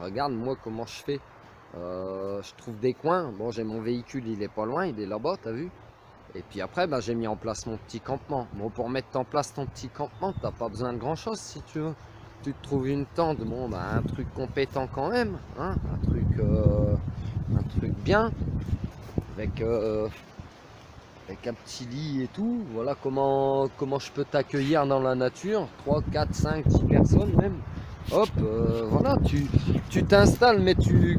regarde moi comment je fais. Je trouve des coins. Bon, j'ai mon véhicule, il est pas loin, il est là-bas, t'as vu? Et puis après, bah, j'ai mis en place mon petit campement. Bon, pour mettre en place ton petit campement, t'as pas besoin de grand-chose si tu veux. Tu te trouves une tente, bon, bah, un truc compétent quand même, hein, un truc bien, avec, avec un petit lit et tout. Voilà comment je peux t'accueillir dans la nature. 3, 4, 5, 10 personnes même. Hop, voilà, tu t'installes, mais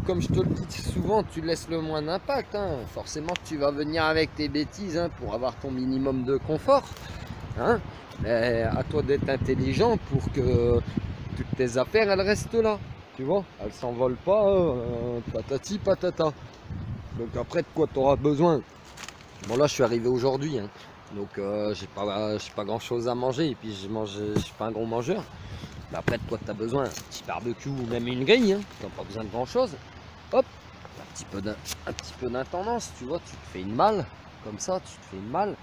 comme je te le dis souvent, tu laisses le moins d'impact. Hein. Forcément, tu vas venir avec tes bêtises hein, pour avoir ton minimum de confort. Hein. Mais à toi d'être intelligent pour que toutes tes affaires, elles restent là. Tu vois, elles s'envolent pas, patati patata. Donc après, de quoi tu auras besoin? Bon là, je suis arrivé aujourd'hui, hein. Donc j'ai pas grand chose à manger et puis je suis pas un gros mangeur. Mais après, de quoi tu as besoin? Un petit barbecue ou même une grille, hein. Tu n'as pas besoin de grand chose. Hop, un petit peu d'intendance, tu vois, tu te fais une malle, comme ça, tu te fais une malle.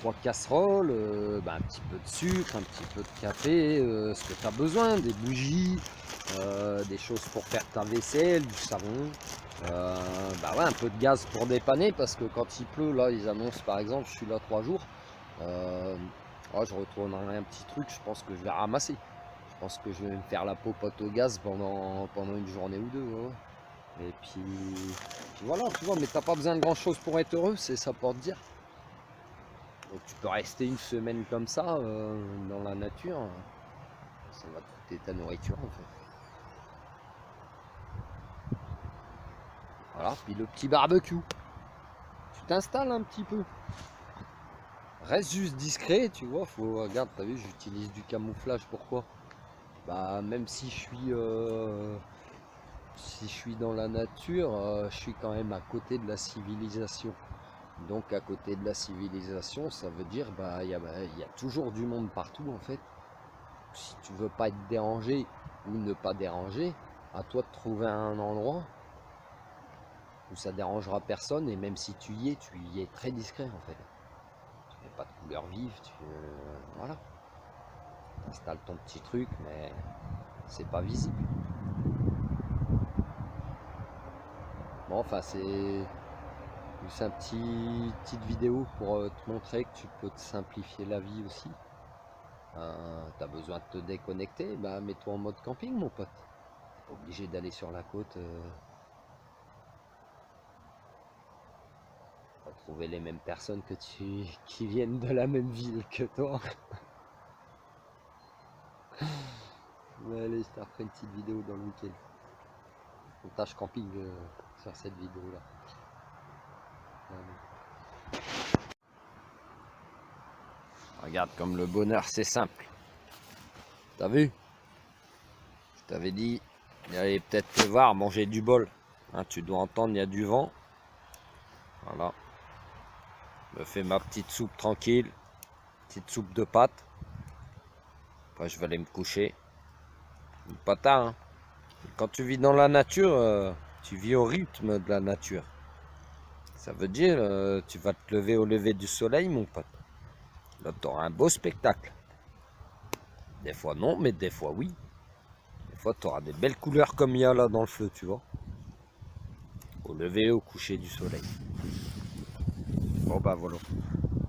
2-3 casseroles, un petit peu de sucre, un petit peu de café, ce que tu as besoin, des bougies, des choses pour faire ta vaisselle, du savon. Ouais, un peu de gaz pour dépanner parce que quand il pleut, là, ils annoncent par exemple, je suis là 3 jours. Je retournerai un petit truc, je pense que je vais ramasser. Je pense que je vais me faire la popote au gaz pendant une journée ou deux. Ouais. Et puis voilà, tu vois, mais t'as pas besoin de grand chose pour être heureux, c'est ça pour te dire. Donc tu peux rester une semaine comme ça, dans la nature, ça va te coûter ta nourriture en fait. Voilà, puis le petit barbecue. Tu t'installes un petit peu. Reste juste discret, tu vois, regarde, t'as vu, j'utilise du camouflage, pourquoi? Bah même si je suis dans la nature, je suis quand même à côté de la civilisation. Donc à côté de la civilisation, ça veut dire il y a toujours du monde partout en fait. Si tu veux pas être dérangé ou ne pas déranger, à toi de trouver un endroit où ça dérangera personne et même si tu y es très discret en fait. Tu mets pas de couleurs vives, voilà. Tu installes ton petit truc mais c'est pas visible. Bon enfin c'est une petite vidéo pour te montrer que tu peux te simplifier la vie aussi. T'as besoin de te déconnecter, mets-toi en mode camping mon pote. T'es pas obligé d'aller sur la côte. Pour trouver les mêmes personnes qui viennent de la même ville que toi. Mais allez, je te referai une petite vidéo dans le week-end. Montage camping sur cette vidéo là. Regarde comme le bonheur c'est simple. T'as vu? Je t'avais dit, il allait peut-être pleuvoir, manger du bol. Hein, tu dois entendre, il y a du vent. Voilà. Je me fais ma petite soupe tranquille. Petite soupe de pâtes. Après je vais aller me coucher. Pas tard. Hein. Quand tu vis dans la nature, tu vis au rythme de la nature. Ça veut dire, tu vas te lever au lever du soleil, mon pote. Là, tu auras un beau spectacle. Des fois non, mais des fois oui. Des fois, tu auras des belles couleurs comme il y a là dans le feu, tu vois. Au lever et au coucher du soleil. Bon, voilà.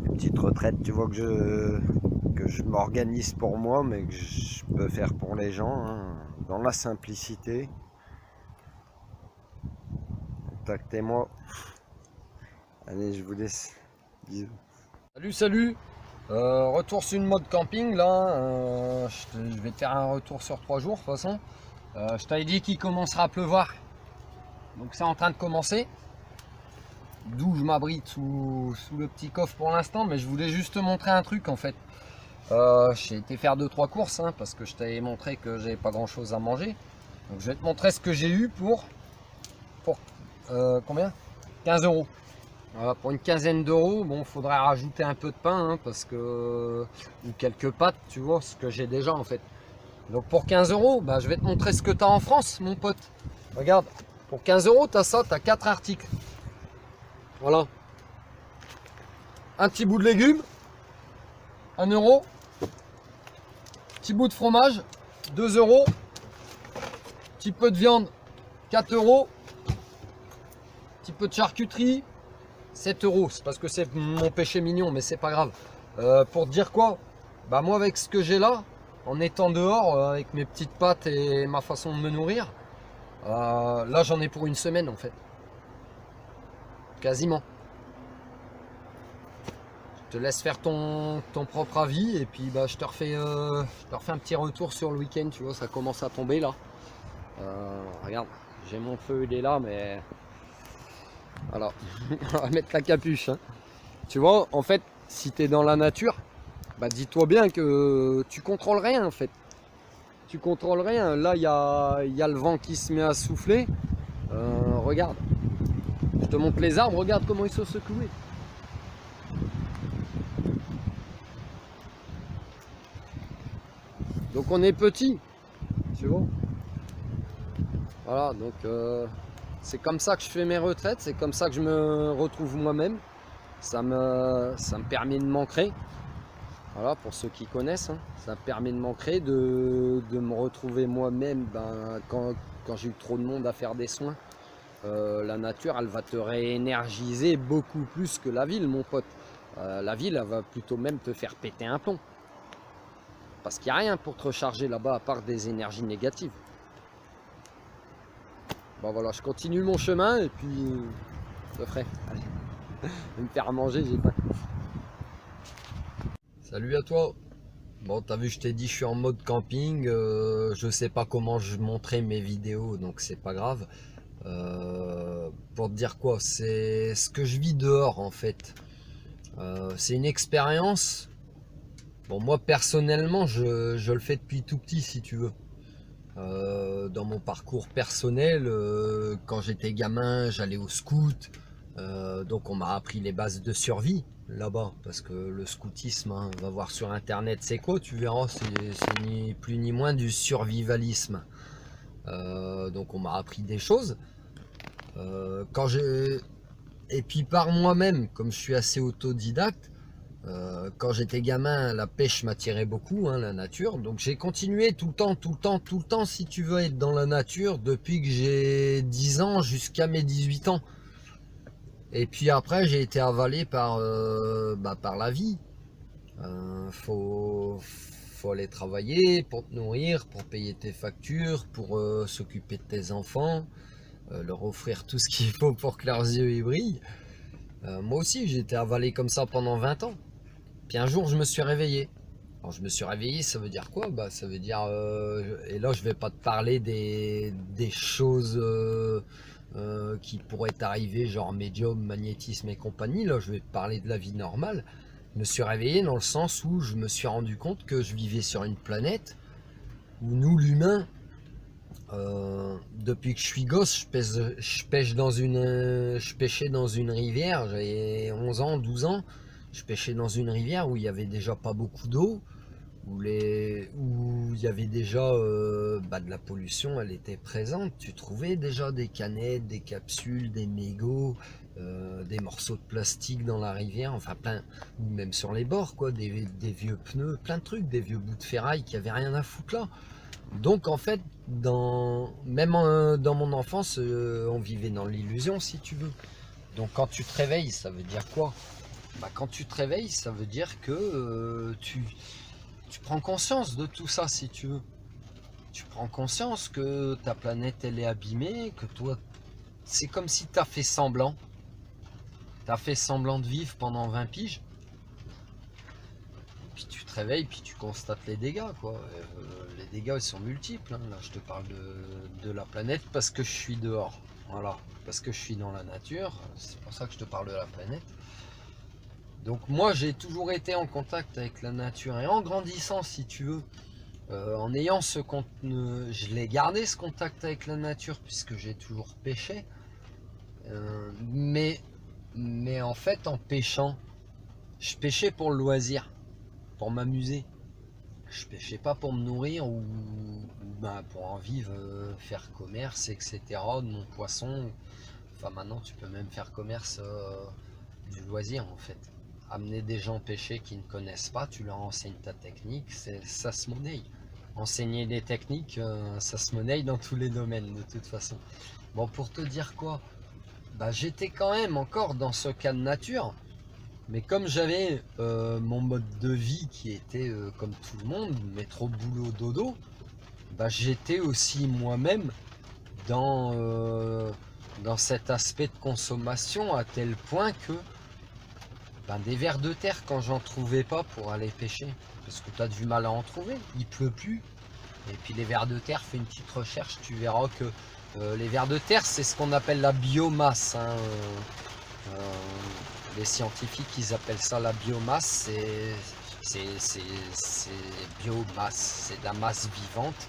Une petite retraite, tu vois, que je m'organise pour moi, mais que je peux faire pour les gens, hein, dans la simplicité. Contactez-moi. Allez, je vous laisse. Bisous. Salut. Retour sur une mode camping là. Je vais te faire un retour sur 3 jours de toute façon. Je t'avais dit qu'il commencera à pleuvoir. Donc c'est en train de commencer. D'où je m'abrite sous le petit coffre pour l'instant. Mais je voulais juste te montrer un truc en fait. J'ai été faire 2-3 courses hein, parce que je t'avais montré que j'avais pas grand chose à manger. Donc je vais te montrer ce que j'ai eu pour combien? 15 €. Voilà, pour une quinzaine d'euros, bon, faudrait rajouter un peu de pain, hein, parce que ou quelques pâtes, tu vois, ce que j'ai déjà en fait. Donc pour 15 €, je vais te montrer ce que tu as en France, mon pote. Regarde, pour 15 €, tu as ça, tu as 4 articles. Voilà. Un petit bout de légumes, 1 €. Petit bout de fromage, 2 €. Petit peu de viande, 4 euros. Petit peu de charcuterie, 7 euros. C'est parce que c'est mon péché mignon, mais c'est pas grave. Pour te dire quoi, bah moi avec ce que j'ai là, en étant dehors, avec mes petites pattes et ma façon de me nourrir, là j'en ai pour une semaine en fait. Quasiment. Je te laisse faire ton propre avis et puis bah, je te refais un petit retour sur le week-end, tu vois, ça commence à tomber là. Regarde, j'ai mon feu, il est là, mais voilà, on va mettre la capuche. Hein. Tu vois, en fait, si tu es dans la nature, bah dis-toi bien que tu contrôles rien en fait. Tu contrôles rien. Là, il y a le vent qui se met à souffler. Regarde, je te montre les arbres, regarde comment ils sont secoués. Donc on est petit, tu vois. Voilà, donc c'est comme ça que je fais mes retraites, c'est comme ça que je me retrouve moi-même. Ça me permet de m'ancrer. Voilà, pour ceux qui connaissent, hein, ça me permet de m'ancrer, de me retrouver moi-même quand j'ai eu trop de monde à faire des soins. La nature, elle va te réénergiser beaucoup plus que la ville, mon pote. La ville, elle va plutôt même te faire péter un plomb. Parce qu'il n'y a rien pour te recharger là-bas à part des énergies négatives. Bon voilà, je continue mon chemin et puis je le ferai. Allez, je vais me faire manger, j'ai pas. Salut à toi. Bon, t'as vu, je t'ai dit, je suis en mode camping. Je sais pas comment je montrais mes vidéos, donc c'est pas grave. Pour te dire quoi, c'est ce que je vis dehors en fait. C'est une expérience. Bon, moi personnellement, je le fais depuis tout petit, si tu veux. Dans mon parcours personnel, quand j'étais gamin, j'allais au scout. Donc on m'a appris les bases de survie là-bas, parce que le scoutisme, hein, va voir sur internet c'est quoi, tu verras, c'est ni plus ni moins du survivalisme. Donc on m'a appris des choses. Et puis par moi-même, comme je suis assez autodidacte, quand j'étais gamin, la pêche m'attirait beaucoup, hein, la nature. Donc j'ai continué tout le temps, si tu veux, être dans la nature depuis que j'ai 10 ans jusqu'à mes 18 ans. Et puis après, j'ai été avalé par la vie. Faut aller travailler pour te nourrir, pour payer tes factures, pour s'occuper de tes enfants, leur offrir tout ce qu'il faut pour que leurs yeux y brillent. Moi aussi, j'ai été avalé comme ça pendant 20 ans. Puis un jour, je me suis réveillé. Alors, je me suis réveillé, ça veut dire quoi? Bah, ça veut dire... et là, je vais pas te parler des choses qui pourraient arriver, genre médium, magnétisme et compagnie. Là, je vais te parler de la vie normale. Je me suis réveillé dans le sens où je me suis rendu compte que je vivais sur une planète où nous, l'humain, depuis que je suis gosse, je pêchais dans une rivière. J'avais 11 ans, 12 ans. Je pêchais dans une rivière où il y avait déjà pas beaucoup d'eau, où il y avait déjà de la pollution, elle était présente. Tu trouvais déjà des canettes, des capsules, des mégots, des morceaux de plastique dans la rivière, enfin plein, ou même sur les bords, quoi, des vieux pneus, plein de trucs, des vieux bouts de ferraille qui avaient rien à foutre là. Donc en fait, dans mon enfance, on vivait dans l'illusion, si tu veux. Donc quand tu te réveilles, ça veut dire quoi? Bah, quand tu te réveilles, ça veut dire que tu prends conscience de tout ça, si tu veux. Tu prends conscience que ta planète, elle est abîmée, que toi, c'est comme si tu as fait semblant. Tu as fait semblant de vivre pendant 20 piges. Puis tu te réveilles, puis tu constates les dégâts, quoi. Les dégâts, ils sont multiples. Hein. Là, je te parle de la planète parce que je suis dehors. Voilà. Parce que je suis dans la nature. C'est pour ça que je te parle de la planète. Donc moi j'ai toujours été en contact avec la nature et en grandissant, si tu veux, en ayant je l'ai gardé ce contact avec la nature puisque j'ai toujours pêché, mais en fait en pêchant, je pêchais pour le loisir, pour m'amuser. Je pêchais pas pour me nourrir ou pour en vivre, faire commerce, etc. de mon poisson. Enfin maintenant tu peux même faire commerce du loisir en fait. Amener des gens pêcher qui ne connaissent pas, tu leur enseignes ta technique, ça se monnaie. Enseigner des techniques, ça se monnaie dans tous les domaines de toute façon. Bon, pour te dire quoi, bah, j'étais quand même encore dans ce cas de nature, mais comme j'avais mon mode de vie qui était comme tout le monde, métro boulot dodo, bah, j'étais aussi moi-même dans, dans cet aspect de consommation à tel point que ben, des vers de terre quand j'en trouvais pas pour aller pêcher, parce que tu as du mal à en trouver, il pleut plus. Et puis les vers de terre, fais une petite recherche, tu verras que les vers de terre, c'est ce qu'on appelle la biomasse. Hein. Les scientifiques, ils appellent ça la biomasse. C'est biomasse, c'est de la masse vivante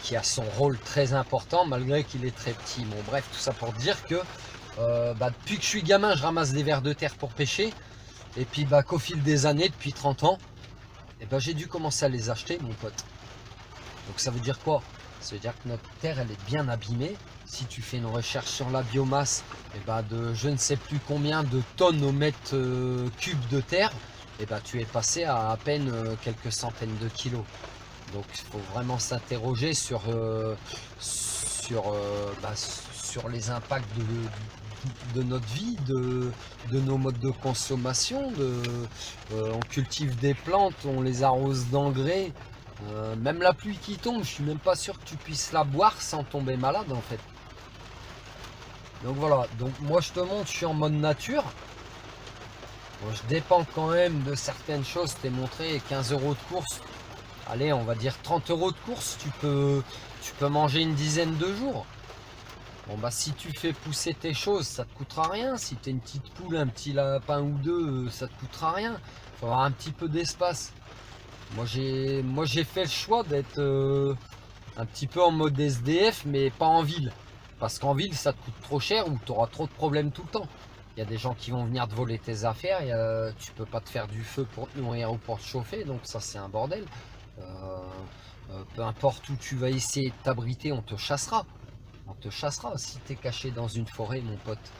qui a son rôle très important malgré qu'il est très petit. Bon bref, tout ça pour dire que bah, depuis que je suis gamin, je ramasse des vers de terre pour pêcher. Et puis bah, qu'au fil des années, depuis 30 ans, et bah, j'ai dû commencer à les acheter, mon pote. Donc ça veut dire quoi? Ça veut dire que notre terre, elle est bien abîmée. Si tu fais une recherche sur la biomasse, et bah, de je ne sais plus combien de tonnes au mètre cube de terre, et bah, tu es passé à peine quelques centaines de kilos. Donc il faut vraiment s'interroger sur, sur les impacts de notre vie, de nos modes de consommation. On cultive des plantes, on les arrose d'engrais. Même la pluie qui tombe, je suis même pas sûr que tu puisses la boire sans tomber malade en fait. Donc voilà, donc moi je te montre, je suis en mode nature. Bon, je dépends quand même de certaines choses, je t'ai montré 15 € de course. Allez, on va dire 30 € de course, tu peux manger une dizaine de jours. Bon bah si tu fais pousser tes choses, ça te coûtera rien. Si tu es une petite poule, un petit lapin ou deux, ça te coûtera rien. Il faut avoir un petit peu d'espace. Moi j'ai fait le choix d'être un petit peu en mode SDF, mais pas en ville. Parce qu'en ville, ça te coûte trop cher ou tu auras trop de problèmes tout le temps. Il y a des gens qui vont venir te voler tes affaires, tu peux pas te faire du feu pour te nourrir ou pour te chauffer, donc ça c'est un bordel. Peu importe où tu vas essayer de t'abriter, on te chassera. On te chassera si tu es caché dans une forêt, mon pote.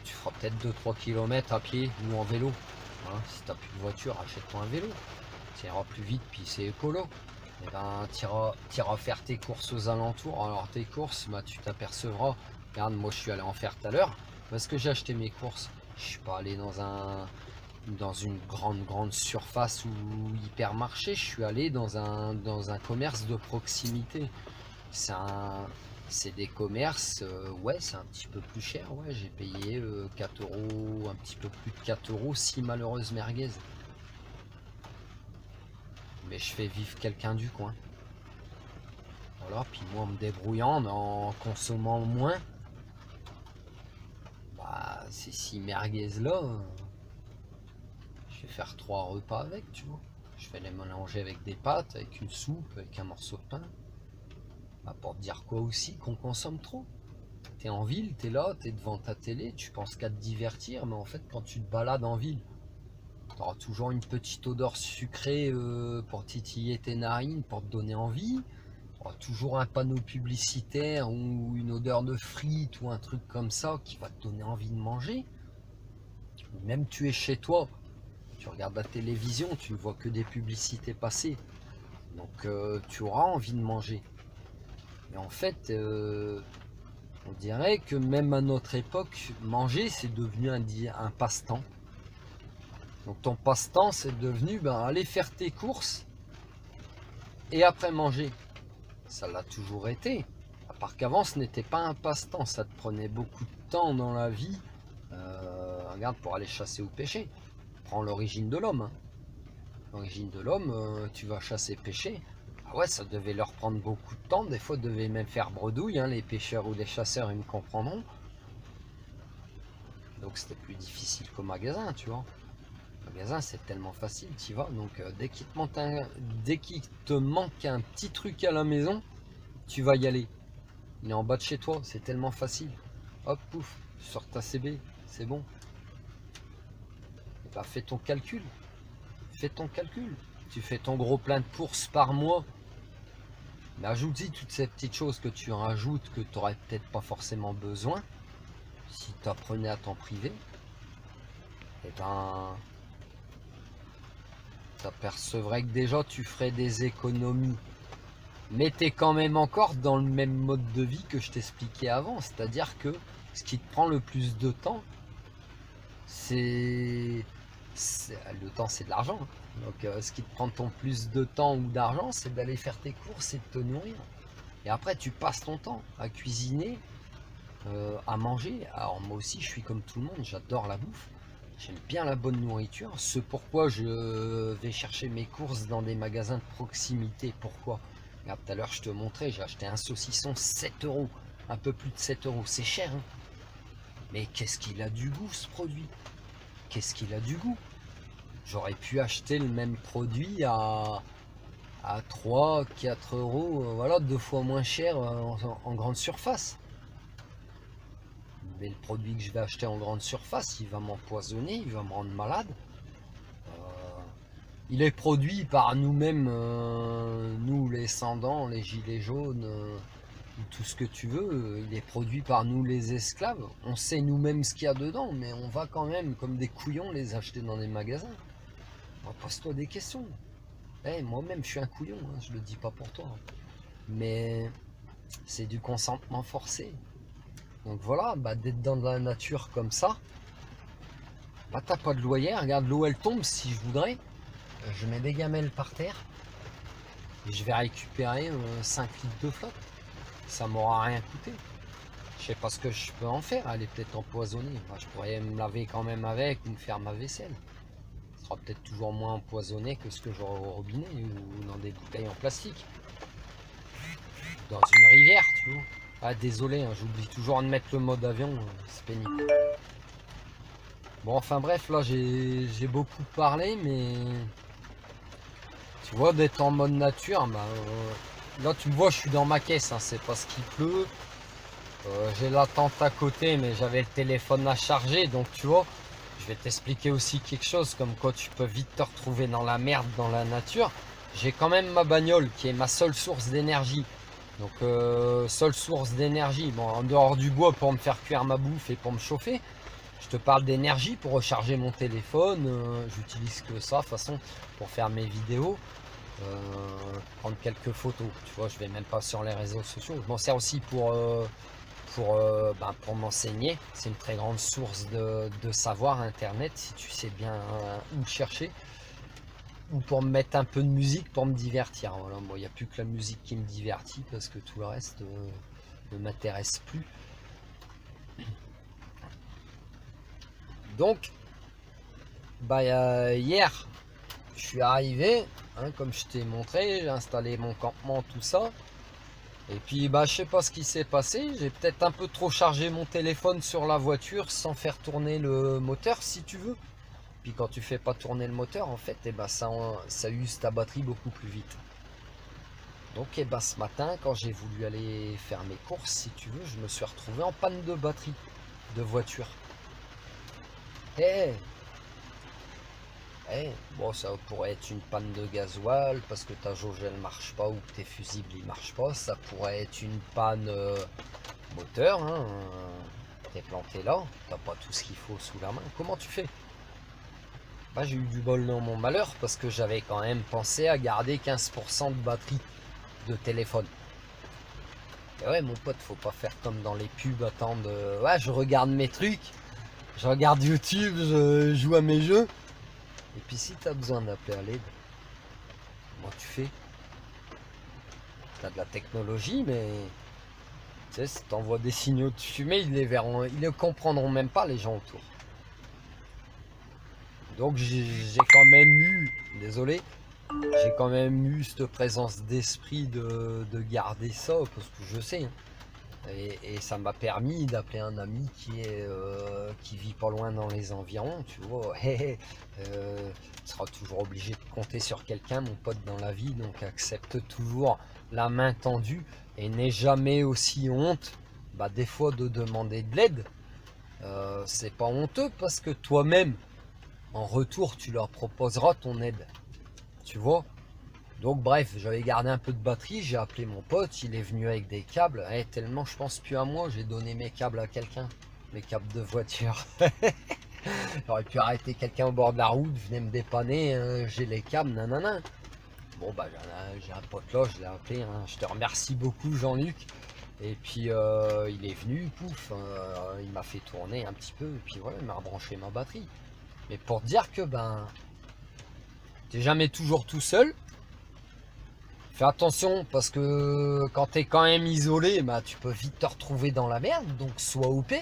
Tu feras peut-être 2-3 km à pied ou en vélo. Hein, si tu n'as plus de voiture, achète-toi un vélo. Tu iras plus vite, puis c'est écolo. Et ben, tu iras faire tes courses aux alentours. Alors, tes courses, bah, tu t'apercevras. Regarde, moi je suis allé en faire tout à l'heure. Parce que j'ai acheté mes courses. Je suis pas allé dans une grande surface ou hypermarché. Je suis allé dans un commerce de proximité. C'est des commerces, ouais, c'est un petit peu plus cher. Ouais, j'ai payé 4 €, un petit peu plus de 4 € 6 malheureuses merguez. Mais je fais vivre quelqu'un du coin. Voilà, puis moi en me débrouillant, en consommant moins, bah ces 6 merguez là, je vais faire 3 repas avec, tu vois. Je vais les mélanger avec des pâtes, avec une soupe, avec un morceau de pain. Bah, pour te dire quoi aussi, qu'on consomme trop. T'es en ville, t'es là, t'es devant ta télé, tu penses qu'à te divertir, mais en fait quand tu te balades en ville, t'auras toujours une petite odeur sucrée pour titiller tes narines, pour te donner envie. T'auras toujours un panneau publicitaire ou une odeur de frites ou un truc comme ça qui va te donner envie de manger. Même tu es chez toi, tu regardes la télévision, tu ne vois que des publicités passer. Donc tu auras envie de manger. Mais en fait, on dirait que même à notre époque, manger c'est devenu un passe-temps. Donc ton passe-temps c'est devenu aller faire tes courses et après manger. Ça l'a toujours été. À part qu'avant ce n'était pas un passe-temps, ça te prenait beaucoup de temps dans la vie. Regarde, pour aller chasser ou pêcher. Prends l'origine de l'homme. Hein. L'origine de l'homme, tu vas chasser, pêcher. Ah ouais, ça devait leur prendre beaucoup de temps. Des fois, devaient même faire bredouille. Hein, les pêcheurs ou les chasseurs, ils me comprendront. Donc c'était plus difficile qu'au magasin, tu vois. Le magasin, c'est tellement facile, tu vas. Donc dès qu'il te manque un petit truc à la maison, tu vas y aller. Il est en bas de chez toi, c'est tellement facile. Hop, pouf, tu sors ta CB, c'est bon. Et bah fais ton calcul. Fais ton calcul. Tu fais ton gros plein de courses par mois. Mais ajoute-y toutes ces petites choses que tu rajoutes que tu n'aurais peut-être pas forcément besoin. Si tu apprenais à t'en priver, et ben t'apercevrais que déjà tu ferais des économies. Mais tu es quand même encore dans le même mode de vie que je t'expliquais avant. C'est-à-dire que ce qui te prend le plus de temps, c'est... Le temps, c'est de l'argent. Donc ce qui te prend ton plus de temps ou d'argent, c'est d'aller faire tes courses et de te nourrir. Et après, tu passes ton temps à cuisiner, à manger. Alors moi aussi, je suis comme tout le monde, j'adore la bouffe. J'aime bien la bonne nourriture. C'est pourquoi je vais chercher mes courses dans des magasins de proximité. Pourquoi? Regarde, tout à l'heure, je te montrais, j'ai acheté un saucisson 7 euros. Un peu plus de 7 euros. C'est cher, hein? Mais qu'est-ce qu'il a du goût, ce produit? Qu'est-ce qu'il a du goût? J'aurais pu acheter le même produit à 3, 4 euros, voilà, 2 fois moins cher en grande surface. Mais le produit que je vais acheter en grande surface, il va m'empoisonner, il va me rendre malade. Il est produit par nous-mêmes, nous les sans-dents, les gilets jaunes, tout ce que tu veux. Il est produit par nous les esclaves. On sait nous-mêmes ce qu'il y a dedans, mais on va quand même, comme des couillons, les acheter dans des magasins. Pose-toi des questions. Moi-même, je suis un couillon, hein, je le dis pas pour toi. Mais c'est du consentement forcé. Donc voilà, d'être dans la nature comme ça, t'as pas de loyer. Regarde, l'eau elle tombe. Si je voudrais, je mets des gamelles par terre et je vais récupérer 5 litres de flotte. Ça m'aura rien coûté. Je sais pas ce que je peux en faire. Elle est peut-être empoisonnée. Je pourrais me laver quand même avec ou me faire ma vaisselle. Ce sera peut-être toujours moins empoisonné que ce que j'aurai au robinet ou dans des bouteilles en plastique. Dans une rivière, tu vois. Ah, désolé, hein, j'oublie toujours de mettre le mode avion, c'est pénible. Bon, enfin bref, là j'ai beaucoup parlé, mais tu vois, d'être en mode nature, là tu me vois, je suis dans ma caisse, hein, c'est parce qu'il pleut. J'ai la tente à côté, mais j'avais le téléphone à charger, donc tu vois, je vais t'expliquer aussi quelque chose, comme quoi tu peux vite te retrouver dans la merde, dans la nature. J'ai quand même ma bagnole qui est ma seule source d'énergie. Donc seule source d'énergie, bon, en dehors du bois pour me faire cuire ma bouffe et pour me chauffer. Je te parle d'énergie pour recharger mon téléphone, j'utilise que ça de toute façon pour faire mes vidéos, prendre quelques photos, tu vois, je vais même pas sur les réseaux sociaux. Je m'en sers aussi pour m'enseigner, c'est une très grande source de savoir internet si tu sais bien où chercher. Ou pour me mettre un peu de musique pour me divertir. Voilà, moi il n'y a plus que la musique qui me divertit parce que tout le reste ne m'intéresse plus. Donc hier je suis arrivé, hein, comme je t'ai montré, j'ai installé mon campement, tout ça. Et puis je sais pas ce qui s'est passé, j'ai peut-être un peu trop chargé mon téléphone sur la voiture sans faire tourner le moteur, si tu veux. Puis quand tu fais pas tourner le moteur, en fait, ça use ta batterie beaucoup plus vite. Donc ce matin, quand j'ai voulu aller faire mes courses, si tu veux, je me suis retrouvé en panne de batterie de voiture. Bon, ça pourrait être une panne de gasoil parce que ta jauge elle marche pas ou que tes fusibles ils marchent pas. Ça pourrait être une panne moteur, hein, t'es planté là, t'as pas tout ce qu'il faut sous la main. Comment tu fais? J'ai eu du bol dans mon malheur parce que j'avais quand même pensé à garder 15% de batterie de téléphone. Et ouais, mon pote, faut pas faire comme dans les pubs, attendre. Ouais, je regarde mes trucs, je regarde YouTube, je joue à mes jeux. Et puis si t'as besoin d'appeler à l'aide, comment tu fais? T'as de la technologie, mais tu sais, si t'envoies des signaux de fumée, ils les verront, ils ne comprendront même pas les gens autour. Donc j'ai quand même eu, désolé, j'ai quand même eu cette présence d'esprit de garder ça, parce que je sais, hein. Et ça m'a permis d'appeler un ami qui vit pas loin dans les environs, tu vois. Tu seras toujours obligé de compter sur quelqu'un, mon pote, dans la vie, donc accepte toujours la main tendue et n'aie jamais aussi honte, des fois, de demander de l'aide. C'est pas honteux parce que toi-même, en retour, tu leur proposeras ton aide, tu vois. Donc bref, j'avais gardé un peu de batterie, j'ai appelé mon pote, il est venu avec des câbles. Tellement je pense plus à moi, j'ai donné mes câbles à quelqu'un, mes câbles de voiture. J'aurais pu arrêter quelqu'un au bord de la route, venez me dépanner, j'ai les câbles, nanana. Bon bah j'ai un pote là, je l'ai appelé, hein. Je te remercie beaucoup Jean-Luc. Et puis il est venu, pouf, il m'a fait tourner un petit peu, et puis voilà, il m'a rebranché ma batterie. Mais pour te dire que ben, t'es jamais toujours tout seul. Fais attention parce que quand t'es quand même isolé, bah, tu peux vite te retrouver dans la merde. Donc sois OP.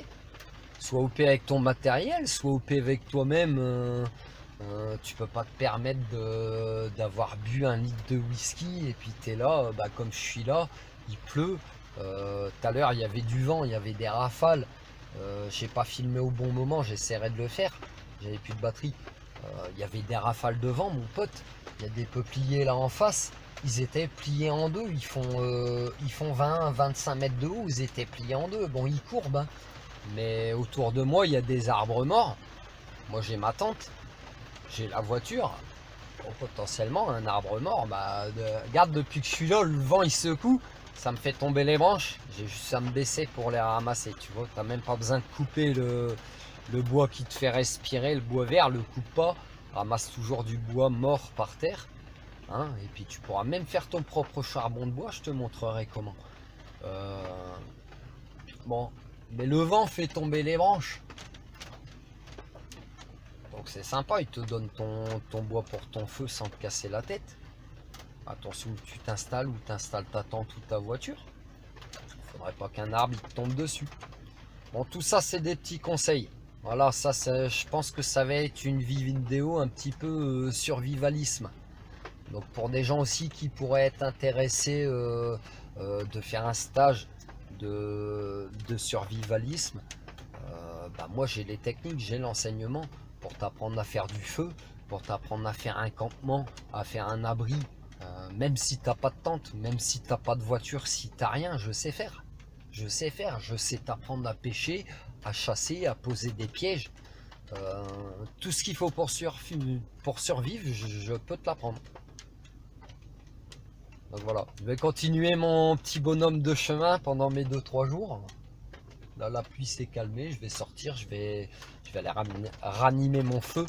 Sois OP avec ton matériel, sois OP avec toi-même. Tu peux pas te permettre d'avoir bu un litre de whisky et puis t'es là, bah, comme je suis là, il pleut. Tout à l'heure il y avait du vent, il y avait des rafales. J'ai pas filmé au bon moment, j'essaierai de le faire. J'avais plus de batterie. Il y avait des rafales de vent, mon pote. Il y a des peupliers là en face. Ils étaient pliés en deux, ils font 20-25 mètres de haut, ils étaient pliés en deux. Bon, ils courbent, hein. Mais autour de moi, il y a des arbres morts. Moi, j'ai ma tente, j'ai la voiture. Bon, potentiellement, un arbre mort, bah, regarde, depuis que je suis là, le vent, il secoue. Ça me fait tomber les branches. J'ai juste à me baisser pour les ramasser, tu vois. T'as même pas besoin de couper le bois qui te fait respirer, le bois vert, le coupe pas. Ramasse toujours du bois mort par terre. Hein, et puis tu pourras même faire ton propre charbon de bois, je te montrerai comment. Bon, mais le vent fait tomber les branches. Donc c'est sympa, il te donne ton bois pour ton feu sans te casser la tête. Attention où tu t'installes, où tu installes ta tente ou ta voiture. Faudrait pas qu'un arbre il te tombe dessus. Bon, tout ça c'est des petits conseils. Voilà, ça je pense que ça va être une vidéo un petit peu survivalisme. Donc pour des gens aussi qui pourraient être intéressés de faire un stage de survivalisme, bah moi j'ai les techniques, j'ai l'enseignement pour t'apprendre à faire du feu, pour t'apprendre à faire un campement, à faire un abri, même si t'as pas de tente, même si t'as pas de voiture, si t'as rien, je sais faire. Je sais faire, je sais t'apprendre à pêcher, à chasser, à poser des pièges. Tout ce qu'il faut pour survivre, je peux te l'apprendre. Donc voilà, je vais continuer mon petit bonhomme de chemin pendant mes 2-3 jours. Là, la pluie s'est calmée, je vais sortir, je vais aller ranimer mon feu.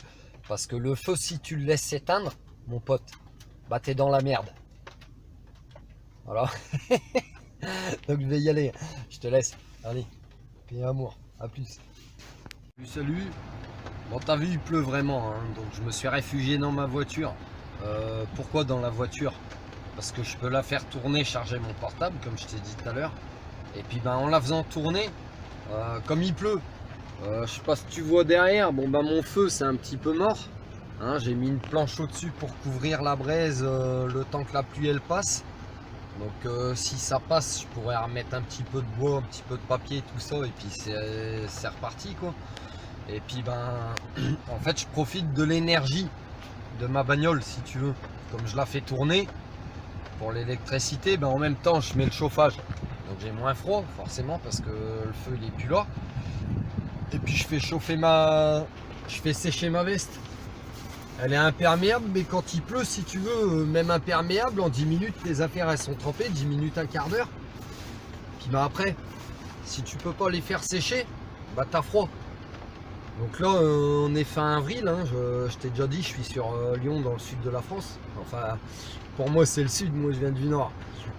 Parce que le feu, si tu le laisses s'éteindre, mon pote, bah t'es dans la merde. Voilà. Donc je vais y aller, je te laisse. Allez, paix et amour, à plus. Salut. Bon, t'as vu, il pleut vraiment, hein, donc je me suis réfugié dans ma voiture. Pourquoi dans la voiture? Parce que je peux la faire tourner, charger mon portable, comme je t'ai dit tout à l'heure. Et puis ben, en la faisant tourner, comme il pleut, je sais pas si tu vois derrière, bon ben mon feu c'est un petit peu mort. Hein, j'ai mis une planche au-dessus pour couvrir la braise le temps que la pluie elle passe. Donc si ça passe, je pourrais remettre un petit peu de bois, un petit peu de papier, tout ça, et puis c'est reparti quoi. Et puis ben, en fait je profite de l'énergie de ma bagnole si tu veux. Comme je la fais tourner, pour l'électricité, ben en même temps je mets le chauffage, donc j'ai moins froid forcément parce que le feu il est plus là. Et puis je fais chauffer je fais sécher ma veste. Elle est imperméable, mais quand il pleut, si tu veux, même imperméable, en 10 minutes les affaires elles sont trempées, 10 minutes, un quart d'heure. Puis ben après, si tu peux pas les faire sécher, bah t'as froid. Donc là on est fin avril, hein, je t'ai déjà dit, je suis sur Lyon dans le sud de la France. Enfin pour moi c'est le sud, moi je viens du nord.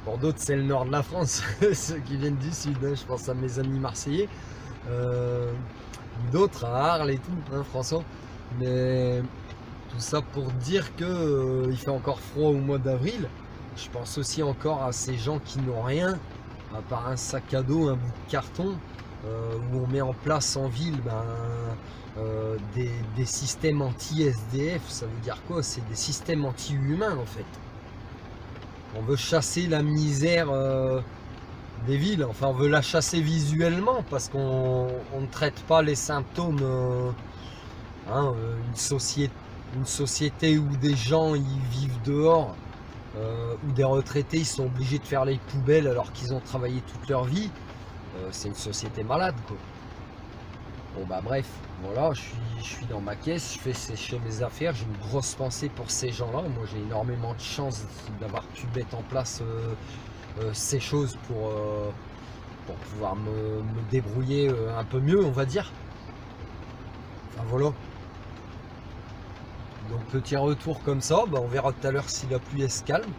Pour d'autres c'est le nord de la France, ceux qui viennent du sud, hein. Je pense à mes amis marseillais. D'autres à Arles et tout, hein, François. Mais tout ça pour dire que il fait encore froid au mois d'avril. Je pense aussi encore à ces gens qui n'ont rien, à part un sac à dos, un bout de carton, où on met en place en ville des systèmes anti-SDF. Ça veut dire quoi? C'est des systèmes anti-humains en fait. On veut chasser la misère des villes, enfin on veut la chasser visuellement parce qu'on ne traite pas les symptômes. Hein, une société où des gens ils vivent dehors, où des retraités ils sont obligés de faire les poubelles alors qu'ils ont travaillé toute leur vie, c'est une société malade quoi. Bon bah bref, voilà, je suis dans ma caisse, je fais sécher mes affaires, j'ai une grosse pensée pour ces gens-là. Moi j'ai énormément de chance d'avoir pu mettre en place ces choses pour pouvoir me débrouiller un peu mieux, on va dire. Ah, voilà. Donc petit retour comme ça, bah, on verra tout à l'heure si la pluie elle se calme.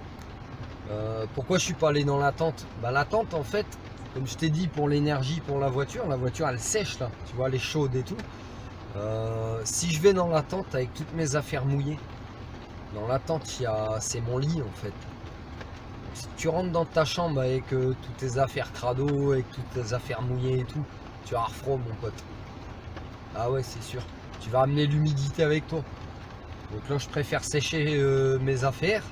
Pourquoi je suis pas allé dans la tente? Bah la tente en fait, comme je t'ai dit pour l'énergie pour la voiture elle sèche là, tu vois elle est chaude et tout. Si je vais dans la tente avec toutes mes affaires mouillées, dans la tente c'est mon lit en fait. Si tu rentres dans ta chambre avec toutes tes affaires crado, avec toutes tes affaires mouillées et tout, tu vas avoir froid mon pote. Ah ouais c'est sûr. Tu vas amener l'humidité avec toi. Donc là je préfère sécher mes affaires.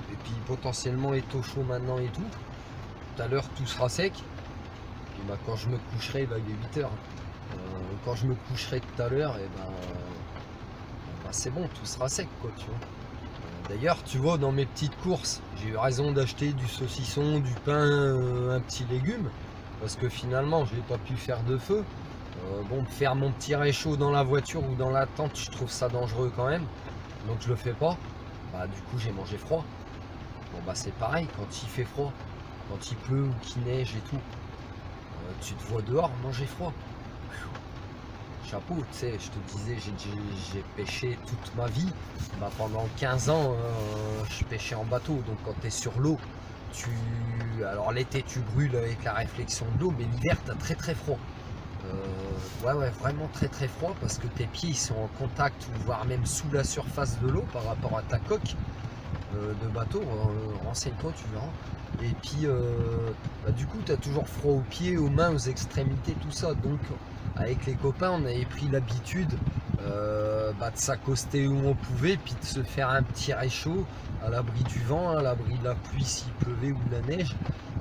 Et puis potentiellement être au chaud maintenant et tout. Tout à l'heure tout sera sec. Puis bah, quand je me coucherai, bah, il est 8 heures. Quand je me coucherai tout à l'heure, et bah, c'est bon, tout sera sec quoi tu vois. D'ailleurs tu vois dans mes petites courses, j'ai eu raison d'acheter du saucisson, du pain, un petit légume. Parce que finalement je n'ai pas pu faire de feu. Bon, faire mon petit réchaud dans la voiture ou dans la tente, je trouve ça dangereux quand même. Donc je le fais pas. Bah du coup j'ai mangé froid. Bon bah c'est pareil quand il fait froid, quand il pleut ou qu'il neige et tout, tu te vois dehors manger froid. Chapeau, tu sais, je te disais, j'ai pêché toute ma vie. Bah, pendant 15 ans, je pêchais en bateau, donc quand tu es sur l'eau, alors l'été tu brûles avec la réflexion de l'eau, mais l'hiver tu as très très froid. Ouais, vraiment très très froid parce que tes pieds ils sont en contact ou voire même sous la surface de l'eau par rapport à ta coque de bateau, renseigne-toi, tu verras. Et puis, bah, du coup, tu as toujours froid aux pieds, aux mains, aux extrémités, tout ça. Donc, avec les copains, on avait pris l'habitude bah, de s'accoster où on pouvait, puis de se faire un petit réchaud à l'abri du vent, à l'abri de la pluie s'il pleuvait ou de la neige.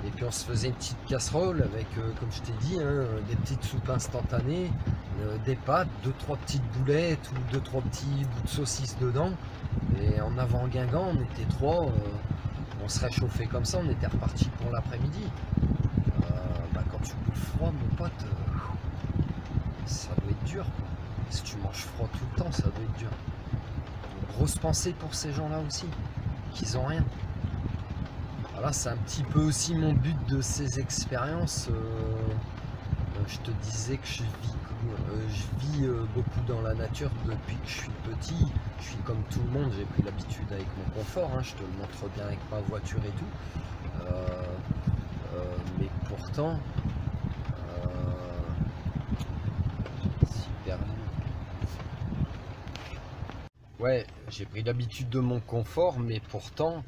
Et puis, on se faisait une petite casserole avec, comme je t'ai dit, hein, des petites soupes instantanées, des pâtes, 2-3 petites boulettes ou 2-3 petits bouts de saucisse dedans. Et en avant Guingamp, on était trois, on se réchauffait comme ça, on était reparti pour l'après-midi. Bah, quand tu bouffes froid, mon pote, ça doit être dur. Quoi. Si tu manges froid tout le temps, ça doit être dur. Donc, grosse pensée pour ces gens-là aussi, qu'ils ont rien. Voilà, c'est un petit peu aussi mon but de ces expériences. Je te disais que je vis beaucoup dans la nature depuis que je suis petit. Je suis comme tout le monde, j'ai pris l'habitude avec mon confort, hein, je te le montre bien avec ma voiture et tout. Mais pourtant, super. Ouais, j'ai pris l'habitude de mon confort, mais pourtant,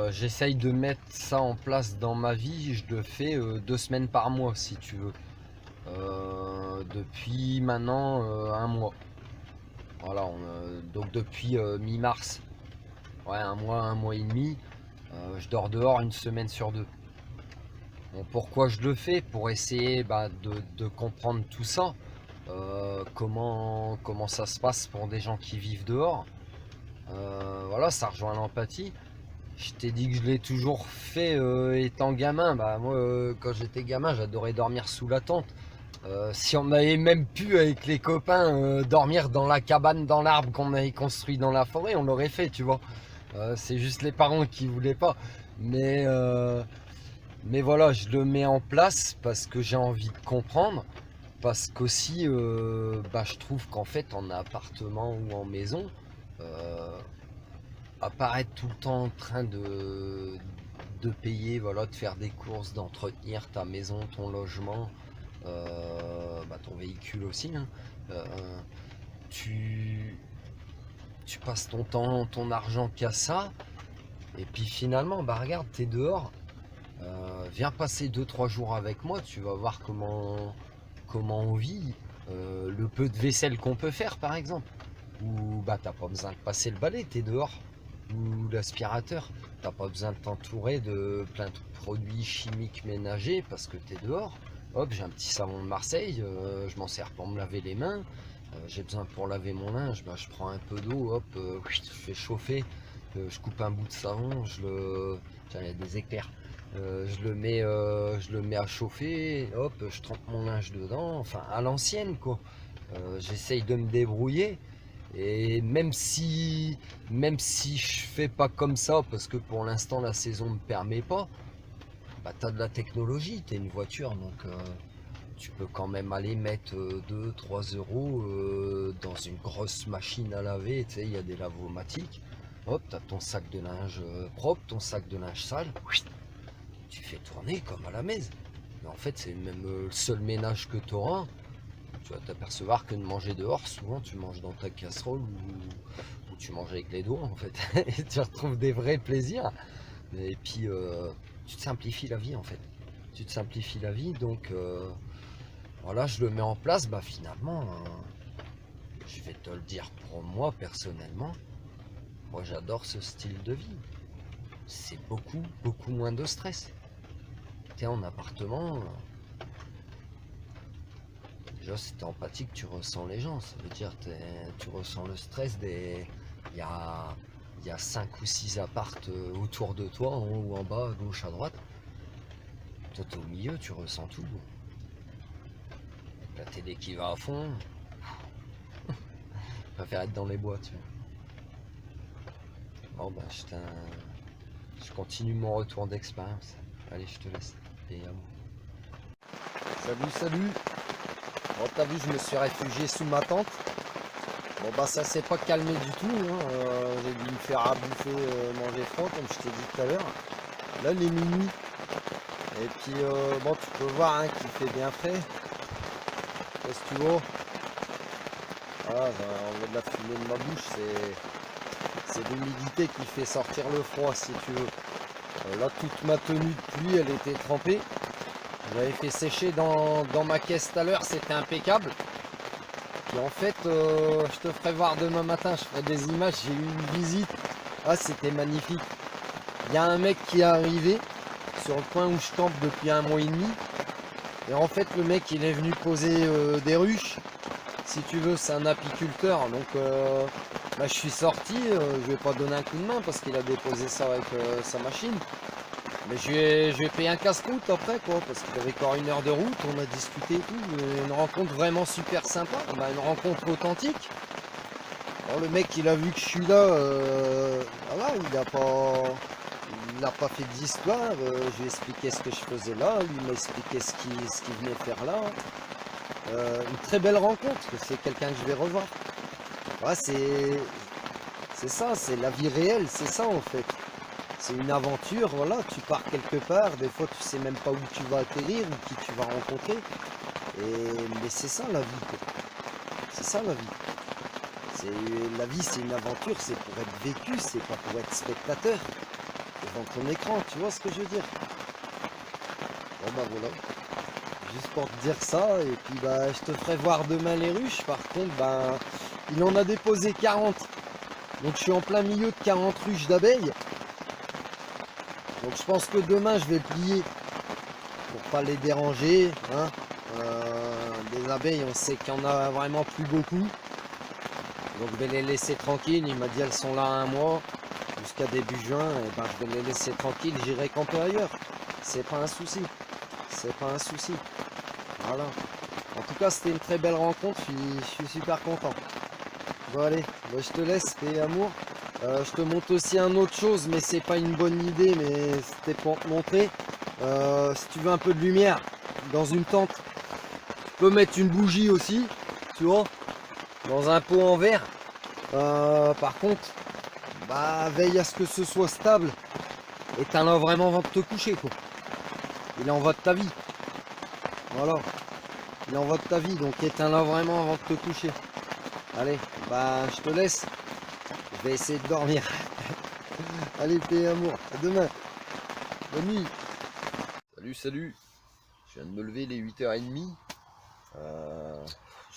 j'essaye de mettre ça en place dans ma vie. Je le fais 2 semaines par mois, si tu veux. Depuis maintenant 1 mois. Voilà, donc depuis mi-mars, ouais, un mois et demi, je dors dehors 1 semaine sur 2. Bon, pourquoi je le fais? Pour essayer bah, de comprendre tout ça, comment ça se passe pour des gens qui vivent dehors. Voilà, ça rejoint l'empathie. Je t'ai dit que je l'ai toujours fait étant gamin. Bah, moi, quand j'étais gamin, j'adorais dormir sous la tente. Si on avait même pu avec les copains dormir dans la cabane dans l'arbre qu'on avait construit dans la forêt, on l'aurait fait, tu vois. C'est juste les parents qui voulaient pas. Mais voilà, je le mets en place parce que j'ai envie de comprendre. Parce qu'aussi, bah, je trouve qu'en fait, en appartement ou en maison, apparaître tout le temps en train de payer, voilà, de faire des courses, d'entretenir ta maison, ton logement, bah, ton véhicule aussi, hein. Tu passes ton temps, ton argent qu'à ça, et puis finalement, bah regarde, t'es dehors, viens passer 2-3 jours avec moi, tu vas voir comment on vit, le peu de vaisselle qu'on peut faire par exemple, ou bah t'as pas besoin de passer le balai, t'es dehors, ou l'aspirateur, t'as pas besoin de t'entourer de plein de produits chimiques ménagers parce que t'es dehors. Hop, j'ai un petit savon de Marseille, je m'en sers pour me laver les mains. J'ai besoin pour laver mon linge, ben, je prends un peu d'eau, hop, je fais chauffer, je coupe un bout de savon, tiens, il y a des éclairs. Je le mets à chauffer, hop, je trempe mon linge dedans, enfin à l'ancienne quoi. J'essaye de me débrouiller. Et même si je fais pas comme ça, parce que pour l'instant la saison ne me permet pas, bah t'as de la technologie, t'es une voiture, donc tu peux quand même aller mettre 2-3 euros dans une grosse machine à laver. Tu sais, il y a des lavomatiques. Hop, tu as ton sac de linge propre, ton sac de linge sale. Tu fais tourner comme à la maison. Mais en fait, c'est même le seul ménage que tu auras. Tu vas t'apercevoir que de manger dehors, souvent tu manges dans ta casserole ou tu manges avec les doigts en fait. Et tu retrouves des vrais plaisirs. Et puis tu te simplifies la vie en fait. Tu te simplifies la vie, donc voilà, je le mets en place. Bah finalement, je vais te le dire pour moi personnellement, moi j'adore ce style de vie. C'est beaucoup moins de stress. T'es en appartement, déjà si t'es empathique, tu ressens les gens. Ça veut dire tu ressens le stress des. Il y a 5 ou 6 appartes autour de toi, en haut ou en bas, à gauche, à droite. Toi t'es au milieu, tu ressens tout. La télé qui va à fond. Je préfère être dans les bois, tu vois. Bon bah je continue mon retour d'expérience. Allez, je te laisse. Et à moi. Salut. Bon, t'as vu, je me suis réfugié sous ma tente. Bon bah ça s'est pas calmé du tout, hein. J'ai dû me faire à bouffer, manger froid comme je t'ai dit tout à l'heure. Là il est minuit. Et puis bon tu peux voir hein, qu'il fait bien frais. Qu'est-ce que tu vois? Voilà, on voit de la fumée de ma bouche, c'est l'humidité qui fait sortir le froid si tu veux. Là toute ma tenue de pluie elle était trempée. J'avais fait sécher dans ma caisse tout à l'heure, c'était impeccable. Et en fait, je te ferai voir demain matin, je ferai des images, j'ai eu une visite. Ah, c'était magnifique. Il y a un mec qui est arrivé sur le point où je campe depuis 1 mois et demi. Et en fait, le mec, il est venu poser des ruches. Si tu veux, c'est un apiculteur. Donc, là, je suis sorti. Je vais pas donner un coup de main parce qu'il a déposé ça avec sa machine. Mais je vais payer un casse-croûte après, quoi, parce qu'il avait encore 1 heure de route, on a discuté et tout. Une rencontre vraiment super sympa, une rencontre authentique. Alors, le mec, il a vu que je suis là, voilà, il a pas fait d'histoire. Je lui ai expliqué ce que je faisais là, lui m'a expliqué ce qu'il venait faire là. Une très belle rencontre, c'est quelqu'un que je vais revoir. Voilà, c'est ça, c'est la vie réelle, c'est ça en fait. C'est une aventure, voilà, tu pars quelque part, des fois tu sais même pas où tu vas atterrir ou qui tu vas rencontrer. Mais c'est ça la vie, quoi. C'est ça la vie. La vie c'est une aventure, c'est pour être vécu, c'est pas pour être spectateur devant ton écran, tu vois ce que je veux dire? Bon bah voilà, juste pour te dire ça, et puis bah je te ferai voir demain les ruches, par contre bah il en a déposé 40. Donc je suis en plein milieu de 40 ruches d'abeilles. Donc je pense que demain je vais plier pour pas les déranger. Hein. Des abeilles, on sait qu'il y en a vraiment plus beaucoup. Donc je vais les laisser tranquilles. Il m'a dit elles sont là 1 mois jusqu'à début juin. Et ben je vais les laisser tranquilles. J'irai camper ailleurs. C'est pas un souci. C'est pas un souci. Voilà. En tout cas c'était une très belle rencontre. Je suis super content. Bon allez, bah, je te laisse et amour. Je te montre aussi une autre chose, mais c'est pas une bonne idée, mais c'était pour te montrer. Si tu veux un peu de lumière dans une tente, tu peux mettre une bougie aussi, tu vois, dans un pot en verre. Par contre, bah veille à ce que ce soit stable. Éteins-la vraiment avant de te coucher, quoi. Il en va de ta vie. Voilà. Il en va de ta vie, donc éteins-la vraiment avant de te coucher. Allez, bah je te laisse. Je vais essayer de dormir. Allez, paix et amour. À demain. Bonne nuit. Salut. Je viens de me lever les 8h30.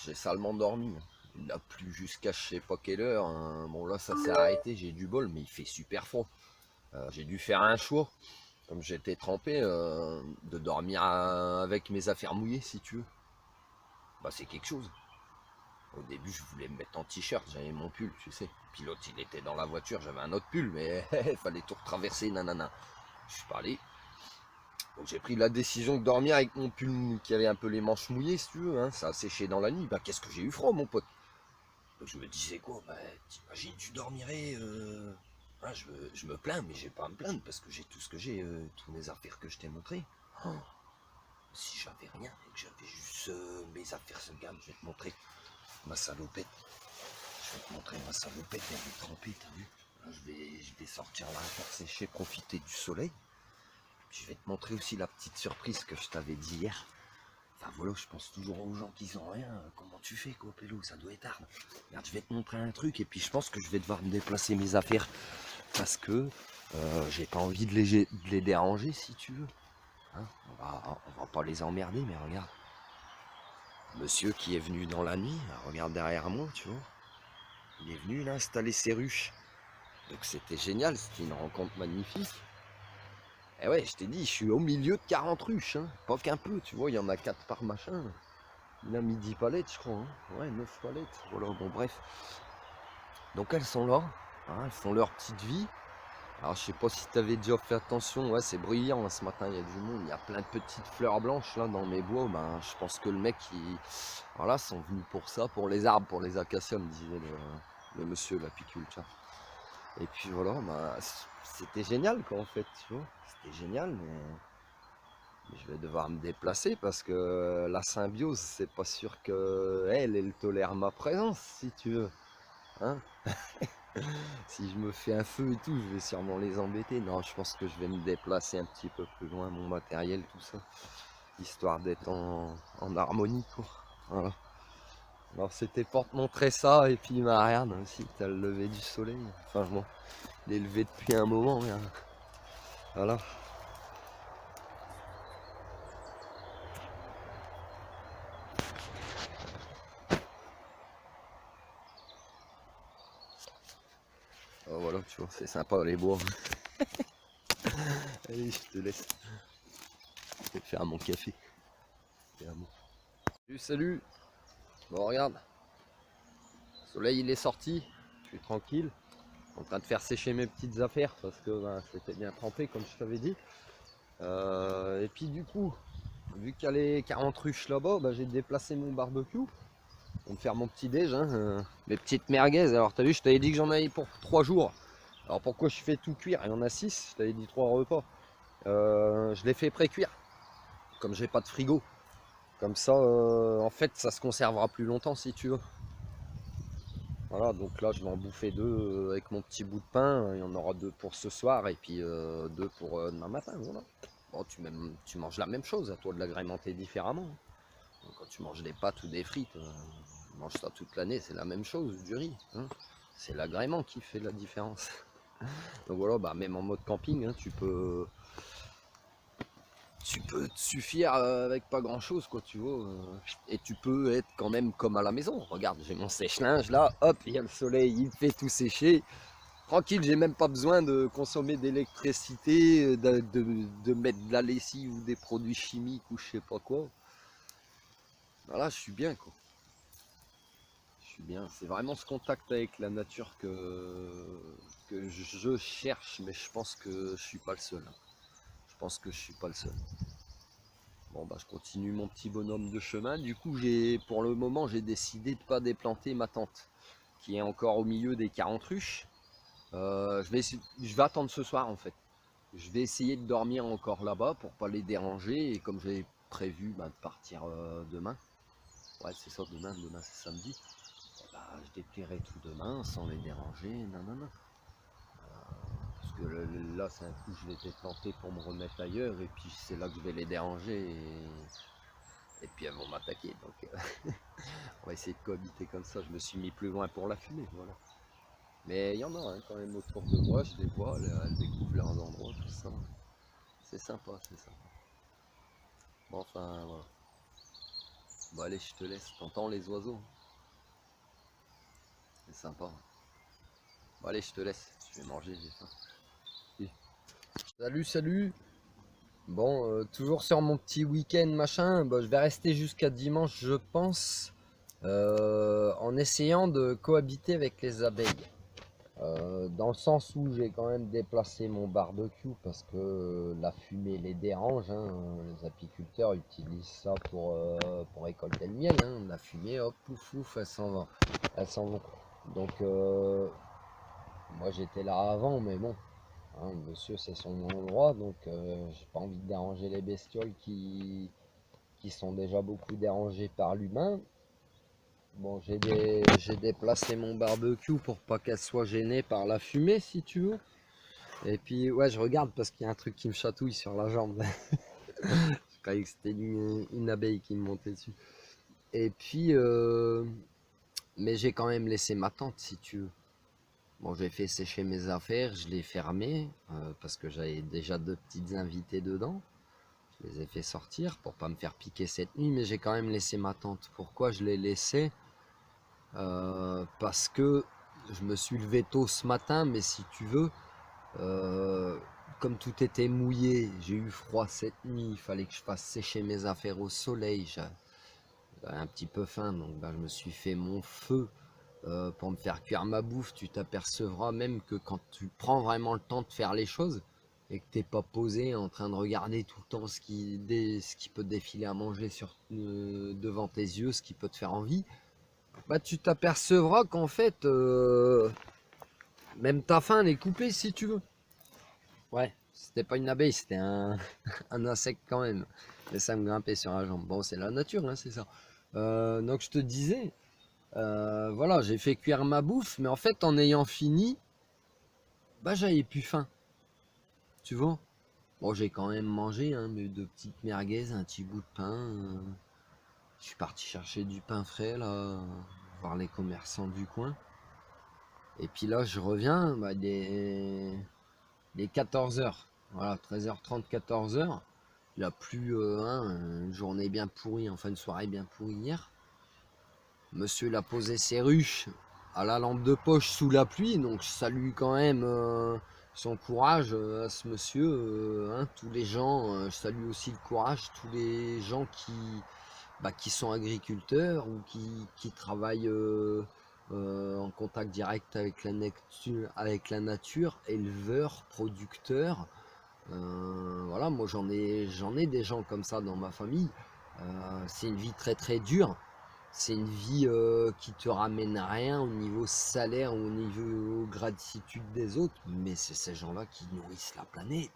J'ai salement dormi. Il n'a plu jusqu'à je sais pas quelle heure. Hein. Bon là ça s'est arrêté, j'ai du bol, mais il fait super froid. J'ai dû faire un choix, comme j'étais trempé, de dormir avec mes affaires mouillées si tu veux. Bah c'est quelque chose. Au début, je voulais me mettre en t-shirt, j'avais mon pull, tu sais. Puis l'autre, il était dans la voiture, j'avais un autre pull, mais il fallait tout retraverser, nanana. Je suis pas allé. Donc j'ai pris la décision de dormir avec mon pull qui avait un peu les manches mouillées, si tu veux. Hein. Ça a séché dans la nuit. Bah qu'est-ce que j'ai eu froid, mon pote. Donc je me disais quoi, bah t'imagines, tu dormirais... Hein, je me plains, mais j'ai pas à me plaindre, parce que j'ai tout ce que j'ai, tous mes affaires que je t'ai montré. Oh, si j'avais rien, et que j'avais juste mes affaires se gamme. Je vais te montrer ma salopette. Je vais te montrer ma salopette, elle est trempée, t'as vu? Là, je vais sortir là, faire sécher, profiter du soleil. Puis je vais te montrer aussi la petite surprise que je t'avais dit hier. Enfin voilà, je pense toujours aux gens qui ont rien. Comment tu fais quoi, Pélo? Ça doit être tard. Regarde, je vais te montrer un truc et puis je pense que je vais devoir me déplacer mes affaires parce que j'ai pas envie de les déranger si tu veux. Hein, on va pas les emmerder, mais regarde. Monsieur qui est venu dans la nuit, regarde derrière moi, tu vois. Il est venu là installer ses ruches. Donc c'était génial, c'était une rencontre magnifique. Et ouais, je t'ai dit, je suis au milieu de 40 ruches, hein. Pas qu'un peu, tu vois, il y en a 4 par machin. Il a mis 10 palettes, je crois. Hein. Ouais, 9 palettes. Voilà, bon, bref. Donc elles sont là, hein, elles font leur petite vie. Alors je sais pas si tu avais déjà fait attention, ouais, c'est brillant hein, ce matin, il y a du monde, il y a plein de petites fleurs blanches là dans mes bois. Ben, je pense que le mec, voilà, sont venus pour ça, pour les arbres, pour les acacias, me disait le monsieur l'apiculteur. Et puis voilà, ben, c'était génial quoi en fait, tu vois. C'était génial, mais je vais devoir me déplacer parce que la symbiose, c'est pas sûr que elle tolère ma présence, si tu veux. Hein. Si je me fais un feu et tout, je vais sûrement les embêter. Non, je pense que je vais me déplacer un petit peu plus loin, mon matériel, tout ça. Histoire d'être en harmonie, quoi. Voilà. Alors c'était pour te montrer ça, et puis bah, regarde, aussi, t'as le lever du soleil. Enfin bon, il est levé depuis un moment, mais voilà. Oh, voilà, tu vois, c'est sympa les bois. Allez, je te laisse. Je vais faire mon café. Salut, salut. Bon, regarde. Le soleil, il est sorti. Je suis tranquille. En train de faire sécher mes petites affaires parce que ben, c'était bien trempé, comme je t'avais dit. Et puis, du coup, vu qu'il y a les 40 ruches là-bas, ben, j'ai déplacé mon barbecue. Pour me faire mon petit déj, hein, mes petites merguez. Alors, t'as vu, je t'avais dit que j'en avais pour 3 jours. Alors, pourquoi je fais tout cuire? Il y en a 6. Je t'avais dit 3 repas. Je les fais pré-cuire. Comme j'ai pas de frigo. Comme ça, en fait, ça se conservera plus longtemps si tu veux. Voilà, donc là, je vais en bouffer 2 avec mon petit bout de pain. Il y en aura 2 pour ce soir et puis 2 pour demain matin. Voilà. Bon, tu manges la même chose, à toi de l'agrémenter différemment. Donc, quand tu manges des pâtes ou des frites, tu manges ça toute l'année, c'est la même chose, du riz. Hein. C'est l'agrément qui fait la différence. Donc voilà, bah, même en mode camping, hein, tu peux te suffire avec pas grand chose, quoi, tu vois. Et tu peux être quand même comme à la maison. Regarde, j'ai mon sèche-linge là, hop, il y a le soleil, il fait tout sécher. Tranquille, j'ai même pas besoin de consommer d'électricité, de mettre de la lessive ou des produits chimiques ou je sais pas quoi. Voilà, je suis bien, quoi. Je suis bien. C'est vraiment ce contact avec la nature que je cherche, mais je pense que je suis pas le seul. Je pense que je suis pas le seul. Bon bah je continue mon petit bonhomme de chemin. Du coup pour le moment j'ai décidé de ne pas déplanter ma tente qui est encore au milieu des 40 ruches. Je vais attendre ce soir en fait. Je vais essayer de dormir encore là-bas pour pas les déranger et comme j'ai prévu bah, de partir demain. Ouais c'est ça demain c'est samedi. Bah, je déplierai tout demain sans les déranger. Non. Parce que là c'est un coup je vais déplanter pour me remettre ailleurs et puis c'est là que je vais les déranger et puis elles vont m'attaquer. Donc on va essayer de cohabiter comme ça. Je me suis mis plus loin pour la fumer, voilà. Mais il y en a hein, quand même autour de moi, je les vois, elles découvrent leurs endroits, tout ça. C'est sympa, c'est sympa. Bon, enfin, voilà. Bon, allez, je te laisse. T'entends les oiseaux? C'est sympa. Bon, allez, je te laisse. Je vais manger, j'ai faim. Oui. Salut, salut. Bon, toujours sur mon petit week-end, machin. Bah, je vais rester jusqu'à dimanche, je pense, en essayant de cohabiter avec les abeilles. Dans le sens où j'ai quand même déplacé mon barbecue parce que la fumée les dérange. Hein. Les apiculteurs utilisent ça pour récolter le miel. Hein. La fumée, hop, pouf, pouf, elle s'en va. Elle s'en va. Donc, moi j'étais là avant, mais bon, hein, monsieur c'est son endroit, donc j'ai pas envie de déranger les bestioles qui qui sont déjà beaucoup dérangés par l'humain. Bon, j'ai déplacé mon barbecue pour pas qu'elle soit gênée par la fumée, si tu veux. Et puis, ouais, je regarde parce qu'il y a un truc qui me chatouille sur la jambe. Je croyais que c'était une abeille qui me montait dessus. Et puis, mais j'ai quand même laissé ma tente, si tu veux. Bon, j'ai fait sécher mes affaires, je l'ai fermé parce que j'avais déjà 2 petites invitées dedans. Je les ai fait sortir pour pas me faire piquer cette nuit, mais j'ai quand même laissé ma tente. Pourquoi je l'ai laissée? Parce que je me suis levé tôt ce matin, mais si tu veux, euh, comme tout était mouillé, j'ai eu froid cette nuit, il fallait que je fasse sécher mes affaires au soleil. J'avais un petit peu faim, donc ben, je me suis fait mon feu pour me faire cuire ma bouffe. Tu t'apercevras même que quand tu prends vraiment le temps de faire les choses et que t'es pas posé en train de regarder tout le temps ce qui peut te défiler à manger devant tes yeux, ce qui peut te faire envie, bah tu t'apercevras qu'en fait même ta faim elle est coupée si tu veux. Ouais, c'était pas une abeille, c'était un insecte quand même. Mais ça me grimpait sur la jambe. Bon, c'est la nature, hein, c'est ça. Donc je te disais, voilà, j'ai fait cuire ma bouffe, mais en fait, en ayant fini, bah j'avais plus faim. Tu vois? Bon, j'ai quand même mangé hein, mes 2 petites merguez, un petit bout de pain. Je suis parti chercher du pain frais, là, voir les commerçants du coin. Et puis là, je reviens, bah, des 14h. Voilà, 13h30, 14h. Il a plu une journée bien pourrie, enfin une soirée bien pourrie hier. Monsieur il a posé ses ruches à la lampe de poche sous la pluie, donc je salue quand même son courage à ce monsieur. Hein, tous les gens, je salue aussi le courage, tous les gens qui sont agriculteurs ou qui travaillent en contact direct avec la nature, éleveurs, producteurs. Voilà, moi j'en ai des gens comme ça dans ma famille. C'est une vie très très dure. C'est une vie qui te ramène à rien au niveau salaire ou au niveau gratitude des autres, mais c'est ces gens-là qui nourrissent la planète.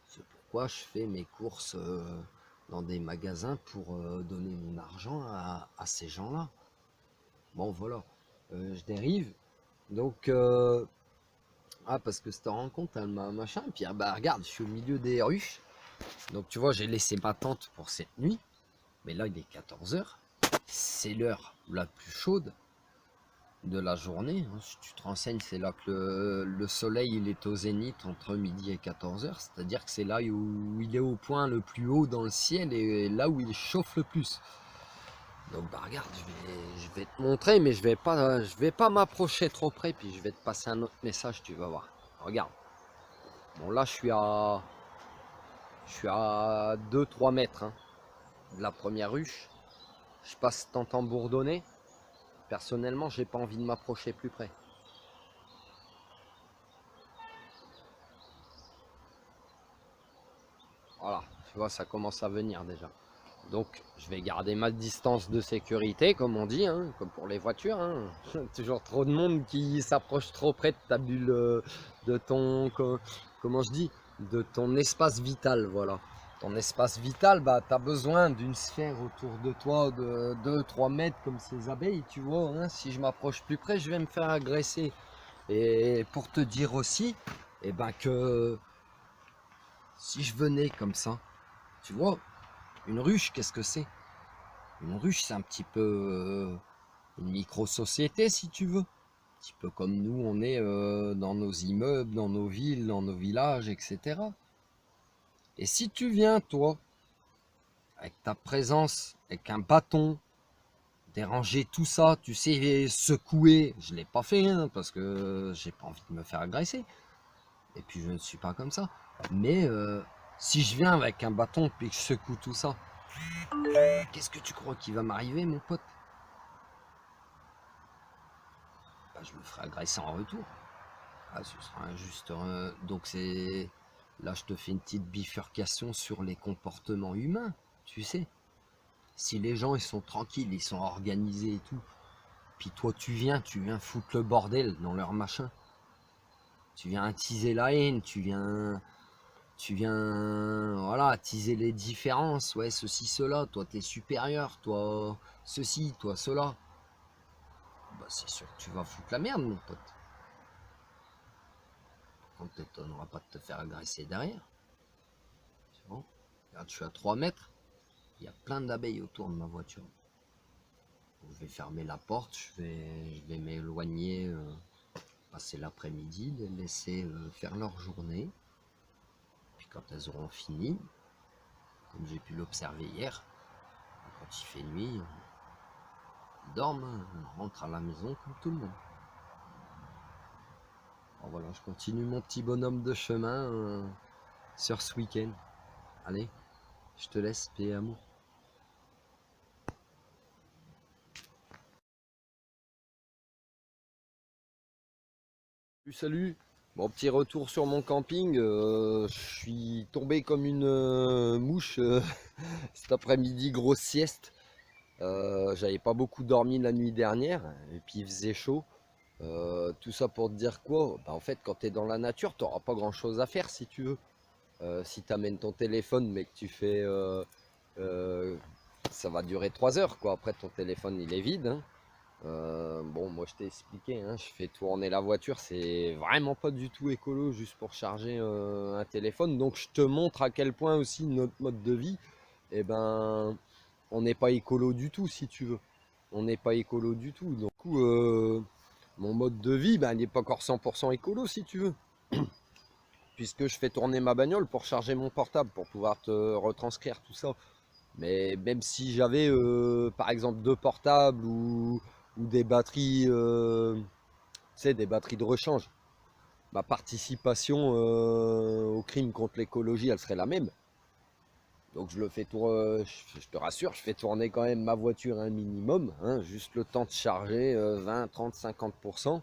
C'est pourquoi je fais mes courses dans des magasins pour donner mon argent à ces gens-là. Bon voilà, je dérive. Donc, parce que c'était en rencontre, hein, machin, et puis bah regarde, je suis au milieu des ruches. Donc tu vois, j'ai laissé ma tente pour cette nuit, mais là il est 14h. C'est l'heure la plus chaude de la journée. Hein. Si tu te renseignes, c'est là que le soleil il est au zénith entre midi et 14h. C'est-à-dire que c'est là où il est au point le plus haut dans le ciel et là où il chauffe le plus. Donc bah regarde, je vais te montrer, mais je vais pas m'approcher trop près, puis je vais te passer un autre message, tu vas voir. Regarde. Bon là je suis à 2-3 mètres hein, de la première ruche. Je sais pas si t'entends bourdonner. Personnellement, j'ai pas envie de m'approcher plus près. Voilà, tu vois, ça commence à venir déjà. Donc, je vais garder ma distance de sécurité, comme on dit, hein, comme pour les voitures. Hein. Toujours trop de monde qui s'approche trop près de ta bulle, de ton, comment je dis, de ton espace vital, voilà. Ton espace vital, bah, tu as besoin d'une sphère autour de toi de 2-3 mètres comme ces abeilles, tu vois. Hein. Si je m'approche plus près, je vais me faire agresser. Et pour te dire aussi, eh ben que si je venais comme ça, tu vois, une ruche, qu'est-ce que c'est? Une ruche, c'est un petit peu une micro-société, si tu veux. Un petit peu comme nous, on est dans nos immeubles, dans nos villes, dans nos villages, etc. Et si tu viens, toi, avec ta présence, avec un bâton, déranger tout ça, tu sais, secouer, je ne l'ai pas fait, hein, parce que j'ai pas envie de me faire agresser. Et puis je ne suis pas comme ça. Mais si je viens avec un bâton puis que je secoue tout ça, qu'est-ce que tu crois qui va m'arriver, mon pote? Bah, je me ferai agresser en retour. Ah, ce sera injuste. Donc c'est... Là, je te fais une petite bifurcation sur les comportements humains, tu sais. Si les gens, ils sont tranquilles, ils sont organisés et tout, puis toi, tu viens foutre le bordel dans leur machin. Tu viens attiser la haine, tu viens tu viens voilà, attiser les différences, ouais, ceci, cela, toi t'es supérieur, toi ceci, toi cela. Bah, c'est sûr que tu vas foutre la merde, mon pote. On ne t'étonnera pas de te faire agresser derrière. C'est bon. Regarde, je suis à 3 mètres, il y a plein d'abeilles autour de ma voiture. Je vais fermer la porte, je vais m'éloigner, passer l'après-midi, les laisser faire leur journée. Puis quand elles auront fini, comme j'ai pu l'observer hier, quand il fait nuit, ils dorment, on rentre à la maison comme tout le monde. Alors voilà, je continue mon petit bonhomme de chemin sur ce week-end. Allez, je te laisse, paix et amour. Salut. Bon, petit retour sur mon camping. Je suis tombé comme une mouche cet après-midi, grosse sieste. J'avais pas beaucoup dormi la nuit dernière et puis il faisait chaud. Tout ça pour te dire quoi? Bah, en fait, quand tu es dans la nature, tu n'auras pas grand-chose à faire si tu veux. Si tu amènes ton téléphone mais que tu fais... ça va durer 3 heures, quoi. Après, ton téléphone, il est vide, hein. Bon, moi je t'ai expliqué, hein, je fais tourner la voiture, c'est vraiment pas du tout écolo juste pour charger un téléphone. Donc je te montre à quel point aussi notre mode de vie, eh ben, on n'est pas écolo du tout si tu veux. On n'est pas écolo du tout. Donc mon mode de vie, ben, il n'est pas encore 100% écolo si tu veux. Puisque je fais tourner ma bagnole pour charger mon portable, pour pouvoir te retranscrire tout ça. Mais même si j'avais par exemple 2 portables ou des batteries, des batteries de rechange, ma participation au crime contre l'écologie, elle serait la même. Donc je le fais je te rassure, je fais tourner quand même ma voiture un minimum, hein, juste le temps de charger 20, 30, 50%,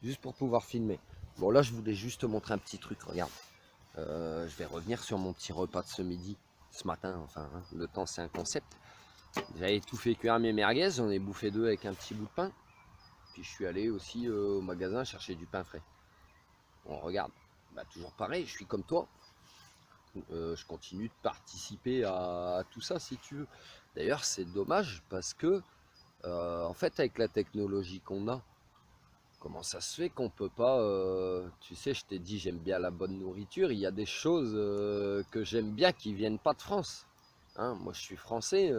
juste pour pouvoir filmer. Bon là je voulais juste te montrer un petit truc, regarde. Je vais revenir sur mon petit repas de ce midi, ce matin, enfin, hein, le temps c'est un concept. J'avais tout fait cuire mes merguez, j'en ai bouffé 2 avec un petit bout de pain. Puis je suis allé aussi au magasin chercher du pain frais. On regarde, bah, toujours pareil, je suis comme toi. Je continue de participer à tout ça si tu veux. D'ailleurs c'est dommage parce que en fait avec la technologie qu'on a, comment ça se fait qu'on peut pas, tu sais, je t'ai dit j'aime bien la bonne nourriture, il y a des choses que j'aime bien qui viennent pas de France. Hein, moi je suis français,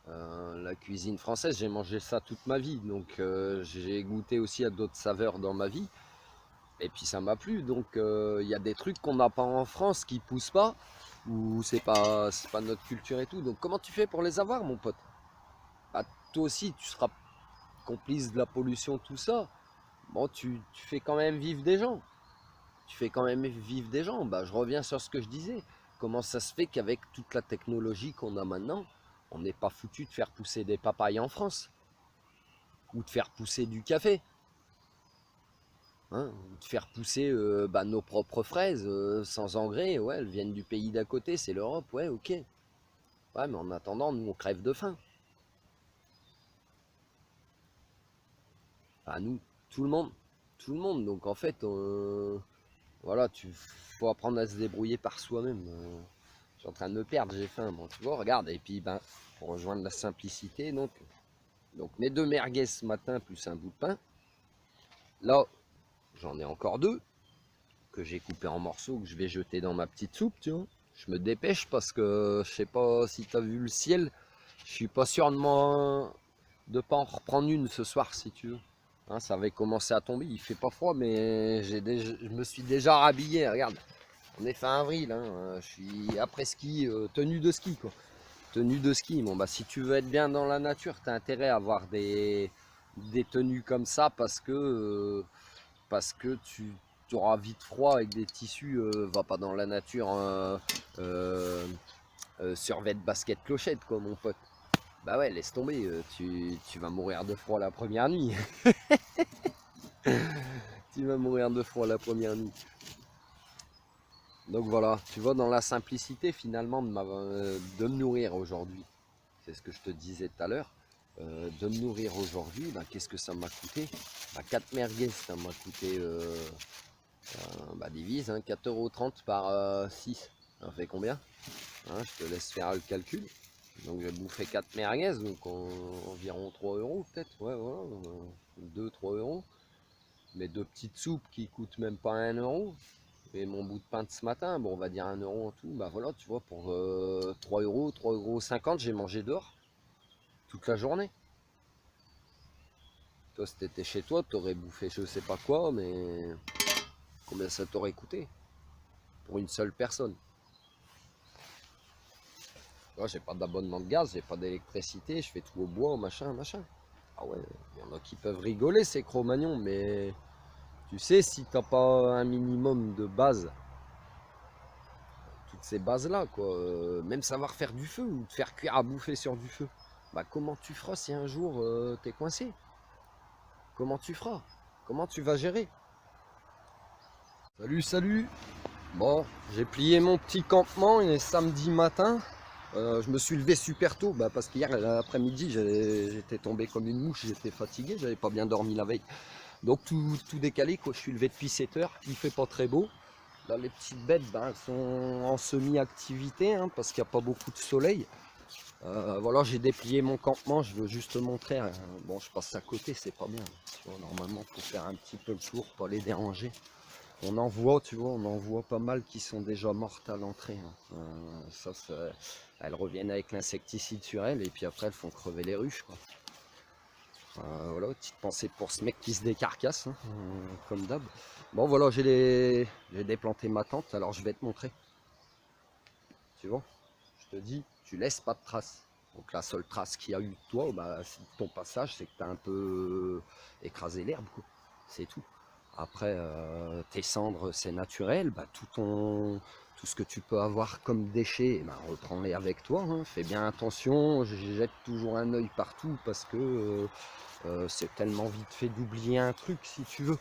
la cuisine française, j'ai mangé ça toute ma vie, donc j'ai goûté aussi à d'autres saveurs dans ma vie, et puis ça m'a plu. Donc il y a des trucs qu'on n'a pas en France qui poussent pas, ou c'est pas notre culture et tout. Donc comment tu fais pour les avoir, mon pote? Bah, toi aussi, tu seras complice de la pollution, tout ça. Bon, tu fais quand même vivre des gens. Tu fais quand même vivre des gens. Bah, je reviens sur ce que je disais. Comment ça se fait qu'avec toute la technologie qu'on a maintenant, on n'est pas foutu de faire pousser des papayes en France, ou de faire pousser du café, hein, ou de faire pousser bah, nos propres fraises sans engrais. Ouais, elles viennent du pays d'à côté, c'est l'Europe, ouais, ok. Ouais, mais en attendant, nous on crève de faim. Enfin, nous, tout le monde, tout le monde. Donc en fait, voilà, faut apprendre à se débrouiller par soi-même. Je suis en train de me perdre, j'ai faim. Bon, tu vois, regarde. Et puis, ben, pour rejoindre la simplicité, donc mes 2 merguez ce matin, plus un bout de pain. Là, j'en ai encore 2 que j'ai coupé en morceaux, que je vais jeter dans ma petite soupe, tu vois. Je me dépêche parce que je sais pas si tu as vu le ciel. Je suis pas sûr de pas en reprendre une ce soir, si tu veux. Hein, ça avait commencé à tomber, il fait pas froid, mais je me suis déjà rhabillé, regarde. On est fin avril, hein, je suis après ski, tenue de ski, quoi. Tenue de ski, bon bah si tu veux être bien dans la nature, tu as intérêt à avoir des tenues comme ça parce que tu auras vite froid avec des tissus, va pas dans la nature, hein, survêt basket clochette, quoi, mon pote. Bah ouais, laisse tomber, tu vas mourir de froid la première nuit. Tu vas mourir de froid la première nuit. Donc voilà, tu vois, dans la simplicité finalement de me nourrir aujourd'hui, c'est ce que je te disais tout à l'heure, de me nourrir aujourd'hui, bah, qu'est-ce que ça m'a coûté? Bah, 4 merguez, ça m'a coûté Bah divise, hein, 4,30 € par 6. Ça fait combien? Hein, je te laisse faire le calcul. Donc j'ai bouffé 4 merguez, donc environ 3 € peut-être. Ouais, voilà. 2-3 €. Mes 2 petites soupes qui coûtent même pas 1 €. Et mon bout de pain de ce matin, bon on va dire 1 € en tout. Bah voilà, tu vois, pour 3 €, 3,50 €, j'ai mangé dehors. Toute la journée. Toi, si t'étais chez toi, t'aurais bouffé je sais pas quoi, mais combien ça t'aurait coûté pour une seule personne? Moi, j'ai pas d'abonnement de gaz, j'ai pas d'électricité, je fais tout au bois, machin, machin. Ah ouais, il y en a qui peuvent rigoler, ces Cro-Magnons, mais tu sais, si t'as pas un minimum de base, toutes ces bases-là, quoi, même savoir faire du feu ou te faire cuire à bouffer sur du feu, bah comment tu feras si un jour t'es coincé? Comment tu feras? Comment tu vas gérer? Salut, salut! Bon, j'ai plié mon petit campement, il est samedi matin. Je me suis levé super tôt parce qu'hier l'après-midi j'étais tombé comme une mouche, j'étais fatigué, j'avais pas bien dormi la veille. Donc tout décalé quoi, je suis levé depuis 7 h, il fait pas très beau. Là les petites bêtes elles sont en semi-activité hein, parce qu'il n'y a pas beaucoup de soleil. Voilà, j'ai déplié mon campement, je veux juste te montrer. Bon, je passe à côté, c'est pas bien. Tu vois, normalement, il faut faire un petit peu le tour, pas les déranger. On en voit, tu vois, on en voit pas mal qui sont déjà mortes à l'entrée. Hein. Elles reviennent avec l'insecticide sur elles et puis après elles font crever les ruches. Quoi. Voilà, petite pensée pour ce mec qui se décarcasse, hein, comme d'hab. Bon voilà, j'ai déplanté ma tente, alors je vais te montrer. Tu vois, je te dis, tu laisses pas de traces. Donc la seule trace qu'il y a eu de toi, c'est ton passage, c'est que tu as un peu écrasé l'herbe, c'est tout. Après, tes cendres, c'est naturel. Tout ce que tu peux avoir comme déchets, reprends-les avec toi. Hein. Fais bien attention. Je jette toujours un œil partout parce que c'est tellement vite fait d'oublier un truc si tu veux.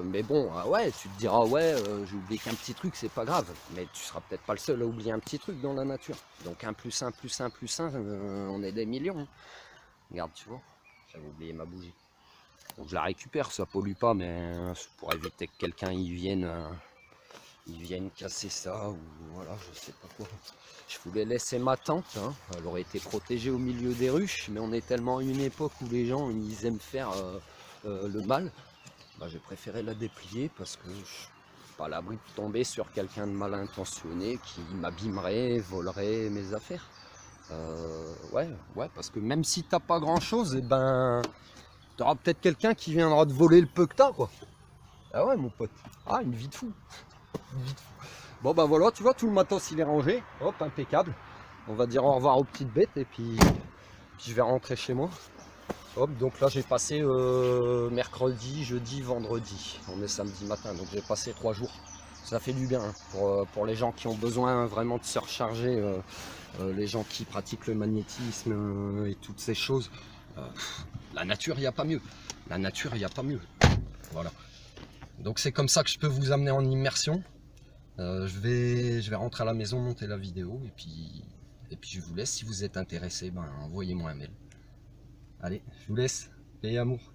Mais bon, ouais, tu te diras, ouais, j'ai oublié qu'un petit truc, c'est pas grave. Mais tu seras peut-être pas le seul à oublier un petit truc dans la nature. Donc 1 + 1 + 1 + 1, on est des millions. Hein. Regarde, tu vois, j'avais oublié ma bougie. Donc je la récupère, ça pollue pas, mais pour éviter que quelqu'un y vienne casser ça, ou voilà, je sais pas quoi. Je voulais laisser ma tente, hein. Elle aurait été protégée au milieu des ruches, mais on est tellement à une époque où les gens ils aiment faire le mal. J'ai préféré la déplier parce que je suis pas à l'abri de tomber sur quelqu'un de mal intentionné qui m'abîmerait, volerait mes affaires. Ouais, parce que même si t'as pas grand chose, t'auras peut-être quelqu'un qui viendra te voler le peu que t'as, quoi. Ah ouais, mon pote. Ah, une vie de fou. Une vie de fou. Bon, voilà, tu vois, tout le matos, il est rangé. Hop, impeccable. On va dire au revoir aux petites bêtes et puis je vais rentrer chez moi. Hop, donc là, j'ai passé mercredi, jeudi, vendredi. On est samedi matin, donc j'ai passé 3 jours. Ça fait du bien hein, pour les gens qui ont besoin vraiment de se recharger, les gens qui pratiquent le magnétisme et toutes ces choses. La nature, il n'y a pas mieux. La nature, il n'y a pas mieux. Voilà. Donc c'est comme ça que je peux vous amener en immersion. Je vais rentrer à la maison, monter la vidéo et puis je vous laisse. Si vous êtes intéressé, envoyez-moi un mail. Allez, je vous laisse. Paix et amour.